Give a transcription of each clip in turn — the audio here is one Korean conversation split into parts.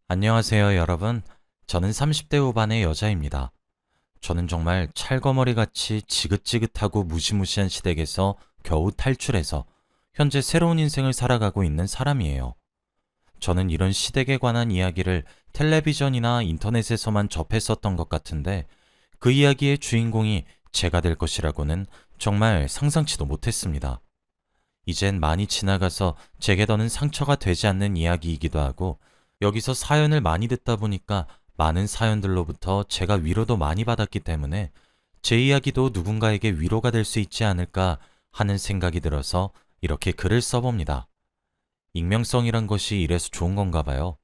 안녕하세요, 여러분. 저는 30대 후반의 여자입니다. 저는 정말 찰거머리같이 지긋지긋하고 무시무시한 시댁에서 겨우 탈출해서 현재 새로운 인생을 살아가고 있는 사람이에요. 저는 이런 시댁에 관한 이야기를 텔레비전이나 인터넷에서만 접했었던 것 같은데 그 이야기의 주인공이 제가 될 것이라고는 정말 상상치도 못했습니다. 이젠 많이 지나가서 제게 더는 상처가 되지 않는 이야기이기도 하고 여기서 사연을 많이 듣다 보니까 많은 사연들로부터 제가 위로도 많이 받았기 때문에 제 이야기도 누군가에게 위로가 될 수 있지 않을까 하는 생각이 들어서 이렇게 글을 써봅니다. 익명성이란 것이 이래서 좋은 건가 봐요.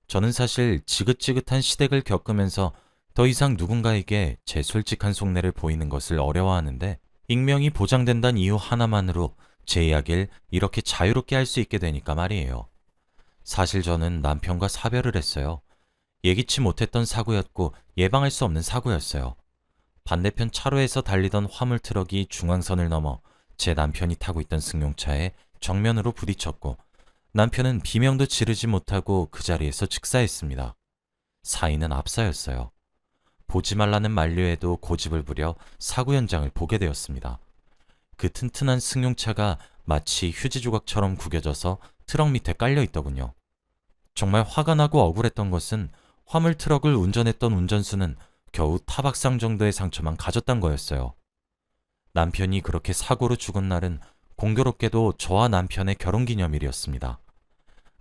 저는 사실 지긋지긋한 시댁을 겪으면서 더 이상 누군가에게 제 솔직한 속내를 보이는 것을 어려워하는데 익명이 보장된다는 이유 하나만으로 제 이야기를 이렇게 자유롭게 할 수 있게 되니까 말이에요. 사실 저는 남편과 사별을 했어요. 예기치 못했던 사고였고 예방할 수 없는 사고였어요. 반대편 차로에서 달리던 화물 트럭이 중앙선을 넘어 제 남편이 타고 있던 승용차에 정면으로 부딪혔고 남편은 비명도 지르지 못하고 그 자리에서 즉사했습니다. 사인은 압사였어요. 보지 말라는 만류에도 고집을 부려 사고 현장을 보게 되었습니다. 그 튼튼한 승용차가 마치 휴지 조각처럼 구겨져서 트럭 밑에 깔려 있더군요. 정말 화가 나고 억울했던 것은 화물 트럭을 운전했던 운전수는 겨우 타박상 정도의 상처만 가졌단 거였어요. 남편이 그렇게 사고로 죽은 날은 공교롭게도 저와 남편의 결혼기념일이었습니다.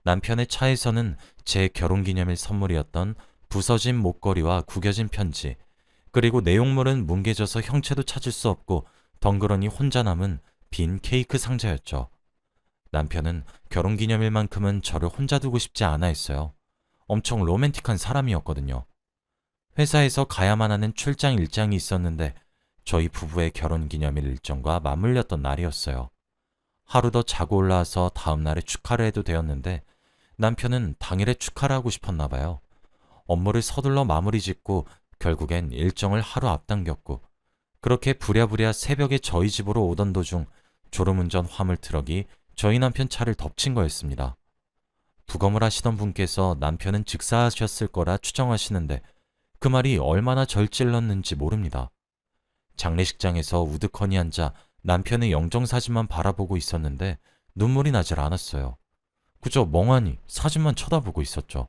남편의 차에서는 제 결혼기념일 선물이었던 부서진 목걸이와 구겨진 편지, 그리고 내용물은 뭉개져서 형체도 찾을 수 없고 덩그러니 혼자 남은 빈 케이크 상자였죠. 남편은 결혼기념일만큼은 저를 혼자 두고 싶지 않아 했어요. 엄청 로맨틱한 사람이었거든요. 회사에서 가야만 하는 출장 일정이 있었는데 저희 부부의 결혼기념일 일정과 맞물렸던 날이었어요. 하루 더 자고 올라와서 다음 날에 축하를 해도 되었는데 남편은 당일에 축하를 하고 싶었나 봐요. 업무를 서둘러 마무리 짓고 결국엔 일정을 하루 앞당겼고 그렇게 부랴부랴 새벽에 저희 집으로 오던 도중 졸음운전 화물 트럭이 저희 남편 차를 덮친 거였습니다. 부검을 하시던 분께서 남편은 즉사하셨을 거라 추정하시는데 그 말이 얼마나 절 찔렀는지 모릅니다. 장례식장에서 우두커니 앉아 남편의 영정사진만 바라보고 있었는데 눈물이 나질 않았어요. 그저 멍하니 사진만 쳐다보고 있었죠.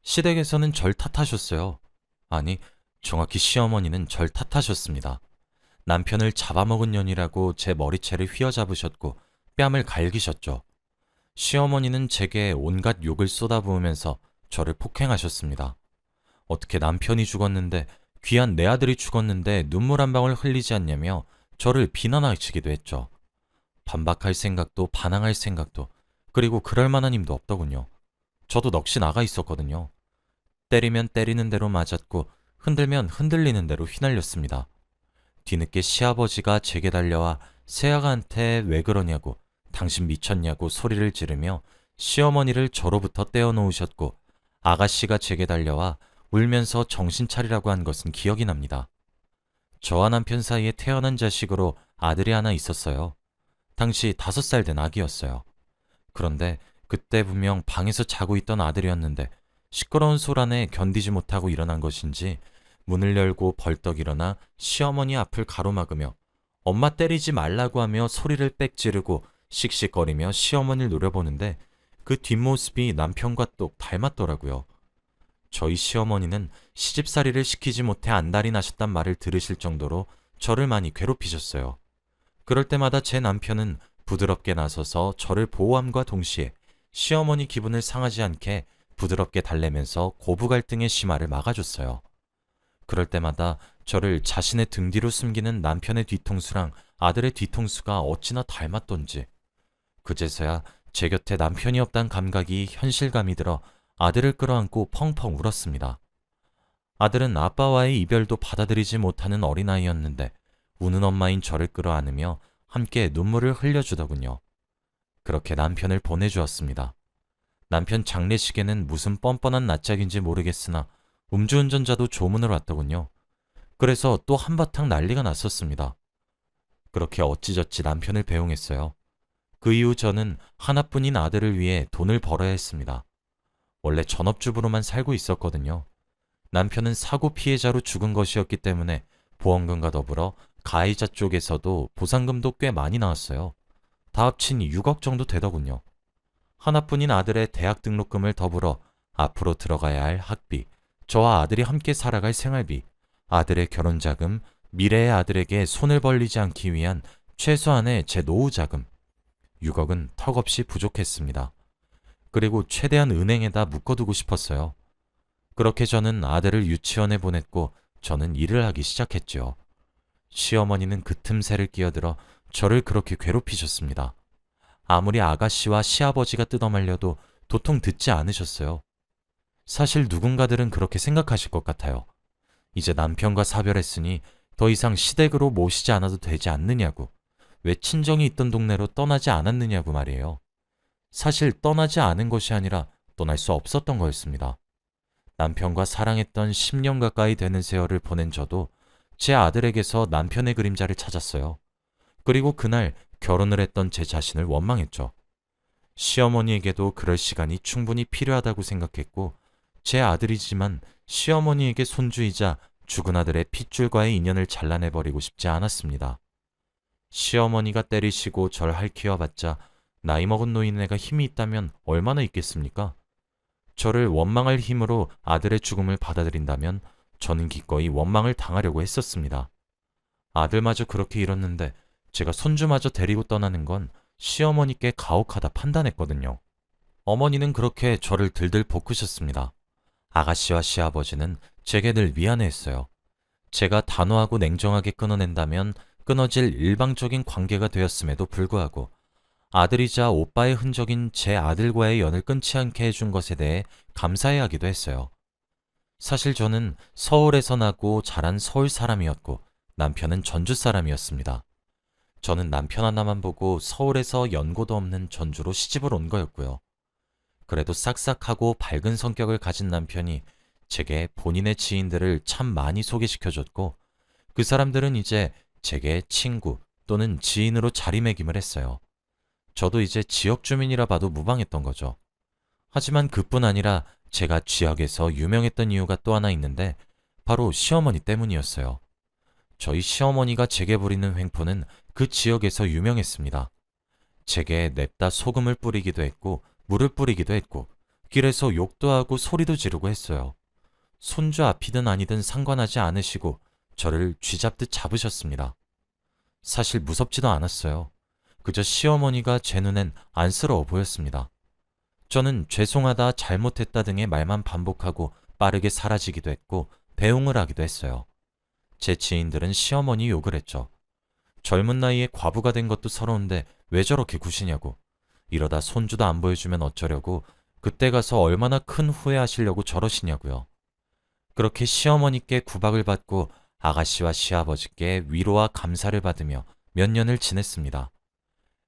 시댁에서는 절 탓하셨어요. 아니, 정확히 시어머니는 절 탓하셨습니다. 남편을 잡아먹은 년이라고 제 머리채를 휘어잡으셨고 뺨을 갈기셨죠. 시어머니는 제게 온갖 욕을 쏟아부으면서 저를 폭행하셨습니다. 어떻게 남편이 죽었는데 귀한 내 아들이 죽었는데 눈물 한 방울 흘리지 않냐며 저를 비난하시기도 했죠. 반박할 생각도 반항할 생각도 그리고 그럴 만한 힘도 없더군요. 저도 넋이 나가 있었거든요. 때리면 때리는 대로 맞았고 흔들면 흔들리는 대로 휘날렸습니다. 뒤늦게 시아버지가 제게 달려와 새아가한테 왜 그러냐고 당신 미쳤냐고 소리를 지르며 시어머니를 저로부터 떼어놓으셨고 아가씨가 제게 달려와 울면서 정신 차리라고 한 것은 기억이 납니다. 저와 남편 사이에 태어난 자식으로 아들이 하나 있었어요. 당시 5살 된 아기였어요. 그런데 그때 분명 방에서 자고 있던 아들이었는데 시끄러운 소란에 견디지 못하고 일어난 것인지 문을 열고 벌떡 일어나 시어머니 앞을 가로막으며 엄마 때리지 말라고 하며 소리를 빽 지르고 씩씩거리며 시어머니를 노려보는데 그 뒷모습이 남편과 똑 닮았더라고요. 저희 시어머니는 시집살이를 시키지 못해 안달이 나셨단 말을 들으실 정도로 저를 많이 괴롭히셨어요. 그럴 때마다 제 남편은 부드럽게 나서서 저를 보호함과 동시에 시어머니 기분을 상하지 않게 부드럽게 달래면서 고부 갈등의 심화를 막아줬어요. 그럴 때마다 저를 자신의 등 뒤로 숨기는 남편의 뒤통수랑 아들의 뒤통수가 어찌나 닮았던지 그제서야 제 곁에 남편이 없단 감각이 현실감이 들어 아들을 끌어안고 펑펑 울었습니다. 아들은 아빠와의 이별도 받아들이지 못하는 어린아이였는데 우는 엄마인 저를 끌어안으며 함께 눈물을 흘려주더군요. 그렇게 남편을 보내주었습니다. 남편 장례식에는 무슨 뻔뻔한 낯짝인지 모르겠으나 음주운전자도 조문을 왔더군요. 그래서 또 한바탕 난리가 났었습니다. 그렇게 어찌저찌 남편을 배웅했어요. 그 이후 저는 하나뿐인 아들을 위해 돈을 벌어야 했습니다. 원래 전업주부로만 살고 있었거든요. 남편은 사고 피해자로 죽은 것이었기 때문에 보험금과 더불어 가해자 쪽에서도 보상금도 꽤 많이 나왔어요. 다 합친 6억 정도 되더군요. 하나뿐인 아들의 대학 등록금을 더불어 앞으로 들어가야 할 학비, 저와 아들이 함께 살아갈 생활비, 아들의 결혼자금, 미래의 아들에게 손을 벌리지 않기 위한 최소한의 제 노후자금, 6억은 턱없이 부족했습니다. 그리고 최대한 은행에다 묶어두고 싶었어요. 그렇게 저는 아들을 유치원에 보냈고 저는 일을 하기 시작했죠. 시어머니는 그 틈새를 끼어들어 저를 그렇게 괴롭히셨습니다. 아무리 아가씨와 시아버지가 뜯어말려도 도통 듣지 않으셨어요. 사실 누군가들은 그렇게 생각하실 것 같아요. 이제 남편과 사별했으니 더 이상 시댁으로 모시지 않아도 되지 않느냐고, 왜 친정이 있던 동네로 떠나지 않았느냐고 말이에요. 사실 떠나지 않은 것이 아니라 떠날 수 없었던 거였습니다. 남편과 사랑했던 10년 가까이 되는 세월을 보낸 저도 제 아들에게서 남편의 그림자를 찾았어요. 그리고 그날 결혼을 했던 제 자신을 원망했죠. 시어머니에게도 그럴 시간이 충분히 필요하다고 생각했고, 제 아들이지만 시어머니에게 손주이자 죽은 아들의 핏줄과의 인연을 잘라내버리고 싶지 않았습니다. 시어머니가 때리시고 절 할퀴어봤자 나이 먹은 노인네가 힘이 있다면 얼마나 있겠습니까? 저를 원망할 힘으로 아들의 죽음을 받아들인다면 저는 기꺼이 원망을 당하려고 했었습니다. 아들마저 그렇게 잃었는데 제가 손주마저 데리고 떠나는 건 시어머니께 가혹하다 판단했거든요. 어머니는 그렇게 저를 들들 볶으셨습니다. 아가씨와 시아버지는 제게 늘 미안해했어요. 제가 단호하고 냉정하게 끊어낸다면 끊어질 일방적인 관계가 되었음에도 불구하고 아들이자 오빠의 흔적인 제 아들과의 연을 끊지 않게 해준 것에 대해 감사해하기도 했어요. 사실 저는 서울에서 나고 자란 서울 사람이었고 남편은 전주 사람이었습니다. 저는 남편 하나만 보고 서울에서 연고도 없는 전주로 시집을 온 거였고요. 그래도 싹싹하고 밝은 성격을 가진 남편이 제게 본인의 지인들을 참 많이 소개시켜줬고, 그 사람들은 이제 제게 친구 또는 지인으로 자리매김을 했어요. 저도 이제 지역 주민이라 봐도 무방했던 거죠. 하지만 그뿐 아니라 제가 지역에서 유명했던 이유가 또 하나 있는데 바로 시어머니 때문이었어요. 저희 시어머니가 제게 부리는 횡포는 그 지역에서 유명했습니다. 제게 냅다 소금을 뿌리기도 했고 물을 뿌리기도 했고 길에서 욕도 하고 소리도 지르고 했어요. 손주 앞이든 아니든 상관하지 않으시고 저를 쥐잡듯 잡으셨습니다. 사실 무섭지도 않았어요. 그저 시어머니가 제 눈엔 안쓰러워 보였습니다. 저는 죄송하다, 잘못했다 등의 말만 반복하고 빠르게 사라지기도 했고 배웅을 하기도 했어요. 제 지인들은 시어머니 욕을 했죠. 젊은 나이에 과부가 된 것도 서러운데 왜 저렇게 구시냐고. 이러다 손주도 안 보여주면 어쩌려고, 그때 가서 얼마나 큰 후회하시려고 저러시냐고요. 그렇게 시어머니께 구박을 받고 아가씨와 시아버지께 위로와 감사를 받으며 몇 년을 지냈습니다.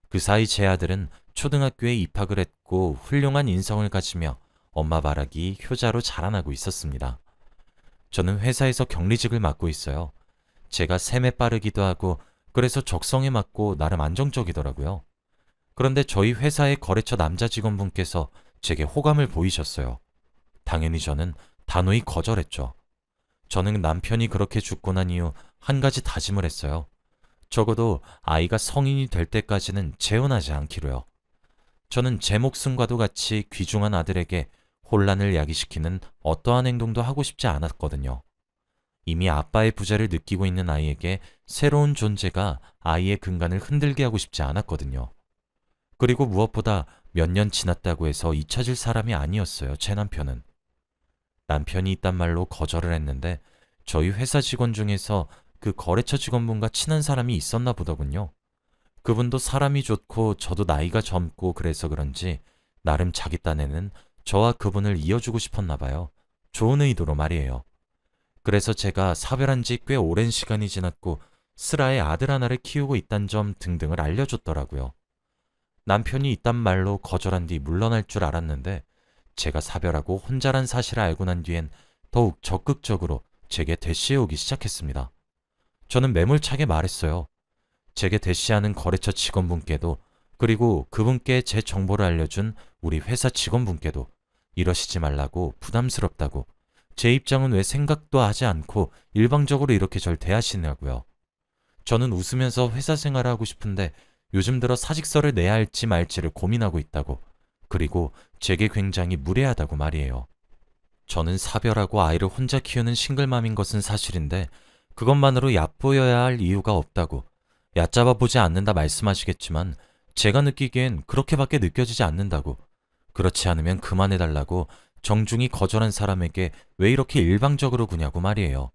그 사이 제 아들은 초등학교에 입학을 했고 훌륭한 인성을 가지며 엄마 바라기 효자로 자라나고 있었습니다. 저는 회사에서 경리직을 맡고 있어요. 제가 셈에 빠르기도 하고 그래서 적성에 맞고 나름 안정적이더라고요. 그런데 저희 회사의 거래처 남자 직원분께서 제게 호감을 보이셨어요. 당연히 저는 단호히 거절했죠. 저는 남편이 그렇게 죽고 난 이후 한 가지 다짐을 했어요. 적어도 아이가 성인이 될 때까지는 재혼하지 않기로요. 저는 제 목숨과도 같이 귀중한 아들에게 혼란을 야기시키는 어떠한 행동도 하고 싶지 않았거든요. 이미 아빠의 부재를 느끼고 있는 아이에게 새로운 존재가 아이의 근간을 흔들게 하고 싶지 않았거든요. 그리고 무엇보다 몇 년 지났다고 해서 잊혀질 사람이 아니었어요, 제 남편은. 남편이 있단 말로 거절을 했는데 저희 회사 직원 중에서 그 거래처 직원분과 친한 사람이 있었나 보더군요. 그분도 사람이 좋고 저도 나이가 젊고 그래서 그런지 나름 자기 딴에는 저와 그분을 이어주고 싶었나 봐요. 좋은 의도로 말이에요. 그래서 제가 사별한 지 꽤 오랜 시간이 지났고 슬아의 아들 하나를 키우고 있단 점 등등을 알려줬더라고요. 남편이 있단 말로 거절한 뒤 물러날 줄 알았는데 제가 사별하고 혼자란 사실을 알고 난 뒤엔 더욱 적극적으로 제게 대시해오기 시작했습니다. 저는 매몰차게 말했어요. 제게 대시하는 거래처 직원분께도, 그리고 그분께 제 정보를 알려준 우리 회사 직원분께도 이러시지 말라고, 부담스럽다고, 제 입장은 왜 생각도 하지 않고 일방적으로 이렇게 절 대하시냐고요. 저는 웃으면서 회사 생활을 하고 싶은데 요즘 들어 사직서를 내야 할지 말지를 고민하고 있다고, 그리고 제게 굉장히 무례하다고 말이에요. 저는 사별하고 아이를 혼자 키우는 싱글맘인 것은 사실인데 그것만으로 얕보여야 할 이유가 없다고, 얕잡아 보지 않는다 말씀하시겠지만 제가 느끼기엔 그렇게밖에 느껴지지 않는다고, 그렇지 않으면 그만해달라고 정중히 거절한 사람에게 왜 이렇게 일방적으로 구냐고 말이에요.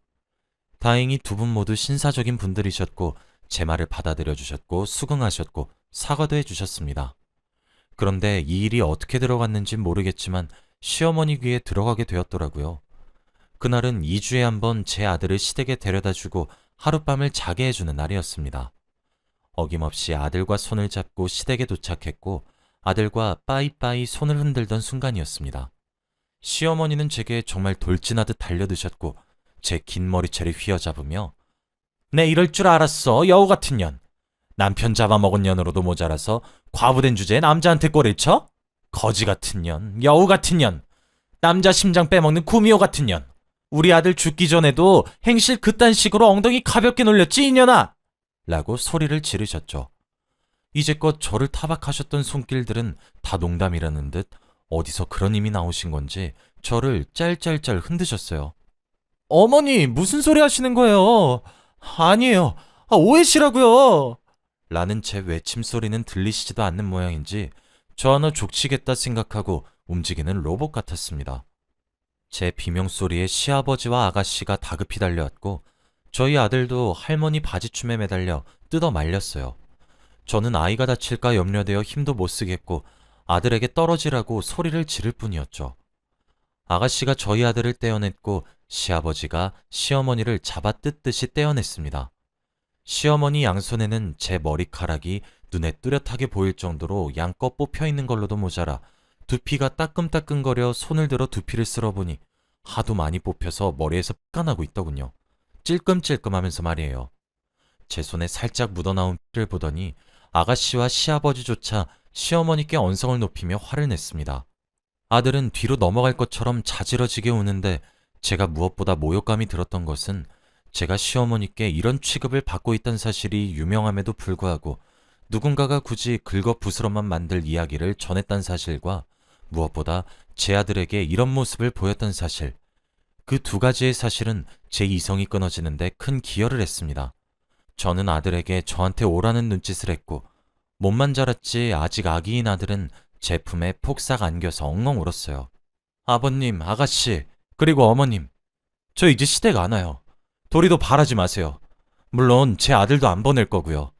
다행히 두 분 모두 신사적인 분들이셨고 제 말을 받아들여 주셨고 수긍하셨고 사과도 해주셨습니다. 그런데 이 일이 어떻게 들어갔는진 모르겠지만 시어머니 귀에 들어가게 되었더라고요. 그날은 2주에 한 번 제 아들을 시댁에 데려다주고 하룻밤을 자게 해주는 날이었습니다. 어김없이 아들과 손을 잡고 시댁에 도착했고 아들과 빠이빠이 손을 흔들던 순간이었습니다. 시어머니는 제게 정말 돌진하듯 달려드셨고 제 긴 머리채를 휘어잡으며 내 이럴 줄 알았어, 여우 같은 년. 남편 잡아먹은 년으로도 모자라서 과부된 주제에 남자한테 꼬리를 쳐? 거지 같은 년, 여우 같은 년, 남자 심장 빼먹는 구미호 같은 년. 우리 아들 죽기 전에도 행실 그딴 식으로 엉덩이 가볍게 놀렸지, 이년아! 라고 소리를 지르셨죠. 이제껏 저를 타박하셨던 손길들은 다 농담이라는 듯 어디서 그런 힘이 나오신 건지 저를 짤짤짤 흔드셨어요. 어머니, 무슨 소리 하시는 거예요? 아니에요. 오해시라고요. 라는 제 외침소리는 들리시지도 않는 모양인지 저 하나 족치겠다 생각하고 움직이는 로봇 같았습니다. 제 비명소리에 시아버지와 아가씨가 다급히 달려왔고 저희 아들도 할머니 바지춤에 매달려 뜯어 말렸어요. 저는 아이가 다칠까 염려되어 힘도 못 쓰겠고 아들에게 떨어지라고 소리를 지를 뿐이었죠. 아가씨가 저희 아들을 떼어냈고 시아버지가 시어머니를 잡아 뜯듯이 떼어냈습니다. 시어머니 양손에는 제 머리카락이 눈에 뚜렷하게 보일 정도로 양껏 뽑혀 있는 걸로도 모자라 두피가 따끔따끔거려 손을 들어 두피를 쓸어보니 하도 많이 뽑혀서 머리에서 피가 나고 있더군요. 찔끔찔끔하면서 말이에요. 제 손에 살짝 묻어나온 피를 보더니 아가씨와 시아버지조차 시어머니께 언성을 높이며 화를 냈습니다. 아들은 뒤로 넘어갈 것처럼 자지러지게 우는데 제가 무엇보다 모욕감이 들었던 것은 제가 시어머니께 이런 취급을 받고 있다는 사실이 유명함에도 불구하고 누군가가 굳이 긁어부스럼만 만들 이야기를 전했다는 사실과 무엇보다 제 아들에게 이런 모습을 보였던 사실, 그 두 가지의 사실은 제 이성이 끊어지는데 큰 기여를 했습니다. 저는 아들에게 저한테 오라는 눈짓을 했고 몸만 자랐지 아직 아기인 아들은 제 품에 폭삭 안겨서 엉엉 울었어요. 아버님, 아가씨, 그리고 어머님, 저 이제 시댁 안 와요. 도리도 바라지 마세요. 물론 제 아들도 안 보낼 거고요.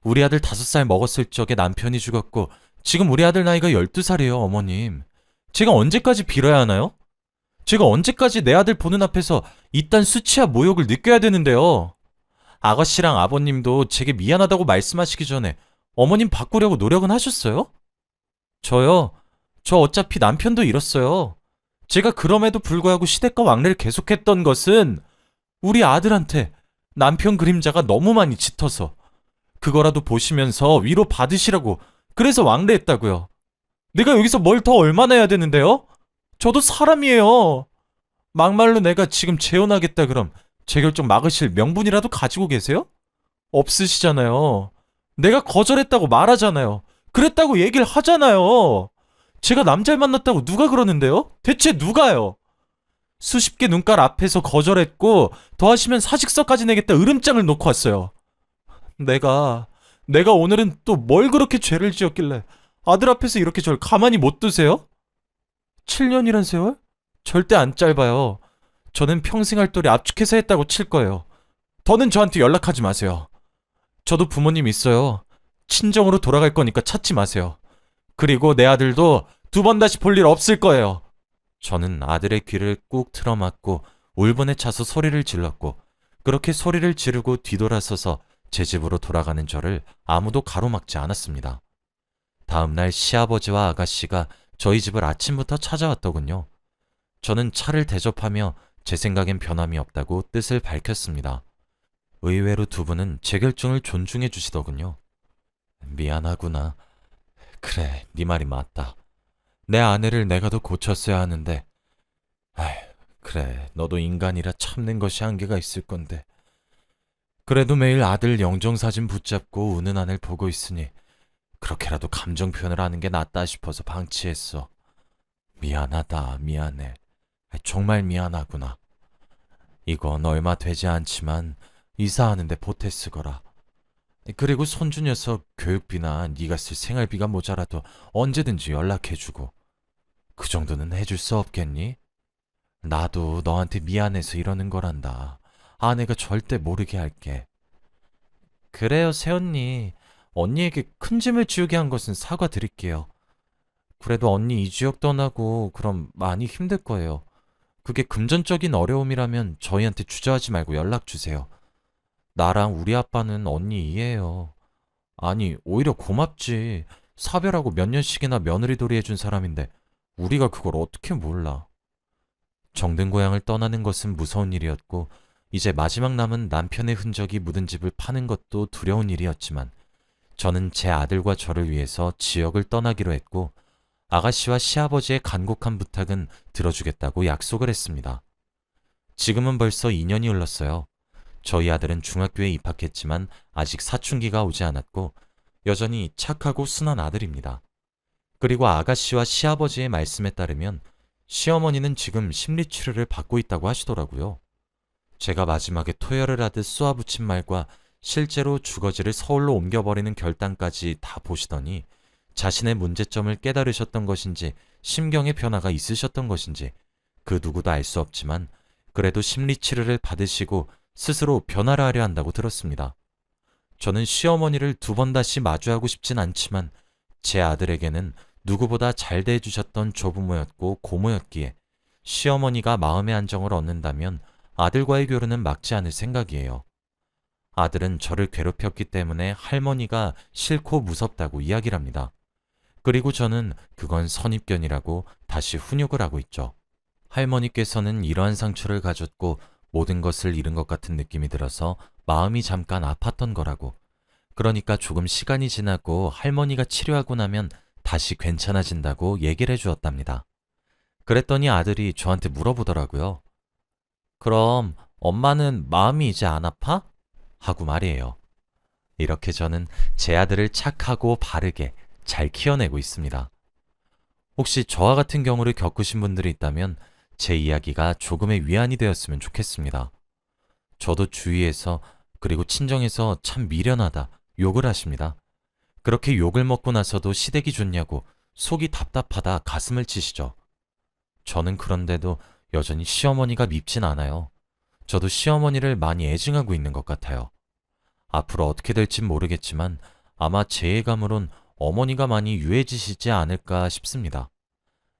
우리 아들 5살 먹었을 적에 남편이 죽었고 지금 우리 아들 나이가 12살이에요, 어머님. 제가 언제까지 빌어야 하나요? 제가 언제까지 내 아들 보는 앞에서 이딴 수치와 모욕을 느껴야 되는데요. 아가씨랑 아버님도 제게 미안하다고 말씀하시기 전에 어머님 바꾸려고 노력은 하셨어요? 저요? 저 어차피 남편도 잃었어요. 제가 그럼에도 불구하고 시댁과 왕래를 계속했던 것은 우리 아들한테 남편 그림자가 너무 많이 짙어서 그거라도 보시면서 위로 받으시라고, 그래서 왕래했다고요. 내가 여기서 뭘 더 얼마나 해야 되는데요? 저도 사람이에요. 막말로 내가 지금 재혼하겠다 그럼 제 결정 막으실 명분이라도 가지고 계세요? 없으시잖아요. 내가 거절했다고 말하잖아요. 그랬다고 얘기를 하잖아요. 제가 남자를 만났다고 누가 그러는데요? 대체 누가요? 수십 개 눈깔 앞에서 거절했고 더하시면 사직서까지 내겠다 으름장을 놓고 왔어요. 내가 오늘은 또 뭘 그렇게 죄를 지었길래 아들 앞에서 이렇게 절 가만히 못 두세요? 7년이란 세월? 절대 안 짧아요. 저는 평생 할 도리 압축해서 했다고 칠 거예요. 더는 저한테 연락하지 마세요. 저도 부모님 있어요. 친정으로 돌아갈 거니까 찾지 마세요. 그리고 내 아들도 2번 다시 볼 일 없을 거예요. 저는 아들의 귀를 꾹 틀어막고 울분에 차서 소리를 질렀고 그렇게 소리를 지르고 뒤돌아서서 제 집으로 돌아가는 저를 아무도 가로막지 않았습니다. 다음날 시아버지와 아가씨가 저희 집을 아침부터 찾아왔더군요. 저는 차를 대접하며 제 생각엔 변함이 없다고 뜻을 밝혔습니다. 의외로 두 분은 제 결정을 존중해 주시더군요. 미안하구나. 그래, 네 말이 맞다. 내 아내를 내가 더 고쳤어야 하는데, 아휴, 그래, 너도 인간이라 참는 것이 한계가 있을 건데. 그래도 매일 아들 영정사진 붙잡고 우는 아내를 보고 있으니 그렇게라도 감정 표현을 하는 게 낫다 싶어서 방치했어. 미안하다, 미안해. 정말 미안하구나. 이건 얼마 되지 않지만 이사하는데 보태 쓰거라. 그리고 손주 녀석 교육비나 네가 쓸 생활비가 모자라도 언제든지 연락해주고. 그 정도는 해줄 수 없겠니? 나도 너한테 미안해서 이러는 거란다. 아내가 절대 모르게 할게. 그래요, 새언니. 언니에게 큰 짐을 지우게 한 것은 사과드릴게요. 그래도 언니 이 지역 떠나고 그럼 많이 힘들 거예요. 그게 금전적인 어려움이라면 저희한테 주저하지 말고 연락 주세요. 나랑 우리 아빠는 언니 이해해요. 아니, 오히려 고맙지. 사별하고 몇 년씩이나 며느리돌이 해준 사람인데 우리가 그걸 어떻게 몰라. 정든 고향을 떠나는 것은 무서운 일이었고 이제 마지막 남은 남편의 흔적이 묻은 집을 파는 것도 두려운 일이었지만 저는 제 아들과 저를 위해서 지역을 떠나기로 했고 아가씨와 시아버지의 간곡한 부탁은 들어주겠다고 약속을 했습니다. 지금은 벌써 2년이 흘렀어요. 저희 아들은 중학교에 입학했지만 아직 사춘기가 오지 않았고 여전히 착하고 순한 아들입니다. 그리고 아가씨와 시아버지의 말씀에 따르면 시어머니는 지금 심리치료를 받고 있다고 하시더라고요. 제가 마지막에 토열을 하듯 쏘아붙인 말과 실제로 주거지를 서울로 옮겨버리는 결단까지 다 보시더니 자신의 문제점을 깨달으셨던 것인지 심경의 변화가 있으셨던 것인지 그 누구도 알 수 없지만 그래도 심리치료를 받으시고 스스로 변화를 하려 한다고 들었습니다. 저는 시어머니를 두 번 다시 마주하고 싶진 않지만 제 아들에게는 누구보다 잘 대해주셨던 조부모였고 고모였기에 시어머니가 마음의 안정을 얻는다면 아들과의 교류는 막지 않을 생각이에요. 아들은 저를 괴롭혔기 때문에 할머니가 싫고 무섭다고 이야기를 합니다. 그리고 저는 그건 선입견이라고 다시 훈육을 하고 있죠. 할머니께서는 이러한 상처를 가졌고 모든 것을 잃은 것 같은 느낌이 들어서 마음이 잠깐 아팠던 거라고. 그러니까 조금 시간이 지나고 할머니가 치료하고 나면 다시 괜찮아진다고 얘기를 해주었답니다. 그랬더니 아들이 저한테 물어보더라고요. 그럼 엄마는 마음이 이제 안 아파? 하고 말이에요. 이렇게 저는 제 아들을 착하고 바르게 잘 키워내고 있습니다. 혹시 저와 같은 경우를 겪으신 분들이 있다면 제 이야기가 조금의 위안이 되었으면 좋겠습니다. 저도 주위에서 그리고 친정에서 참 미련하다 욕을 하십니다. 그렇게 욕을 먹고 나서도 시댁이 좋냐고 속이 답답하다 가슴을 치시죠. 저는 그런데도 여전히 시어머니가 밉진 않아요. 저도 시어머니를 많이 애증하고 있는 것 같아요. 앞으로 어떻게 될진 모르겠지만 아마 제 예감으론 어머니가 많이 유해지시지 않을까 싶습니다.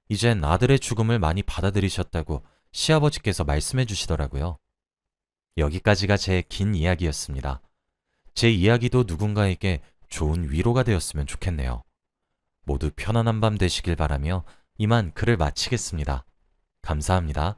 이젠 아들의 죽음을 많이 받아들이셨다고 시아버지께서 말씀해 주시더라고요. 여기까지가 제 긴 이야기였습니다. 제 이야기도 누군가에게 좋은 위로가 되었으면 좋겠네요. 모두 편안한 밤 되시길 바라며 이만 글을 마치겠습니다. 감사합니다.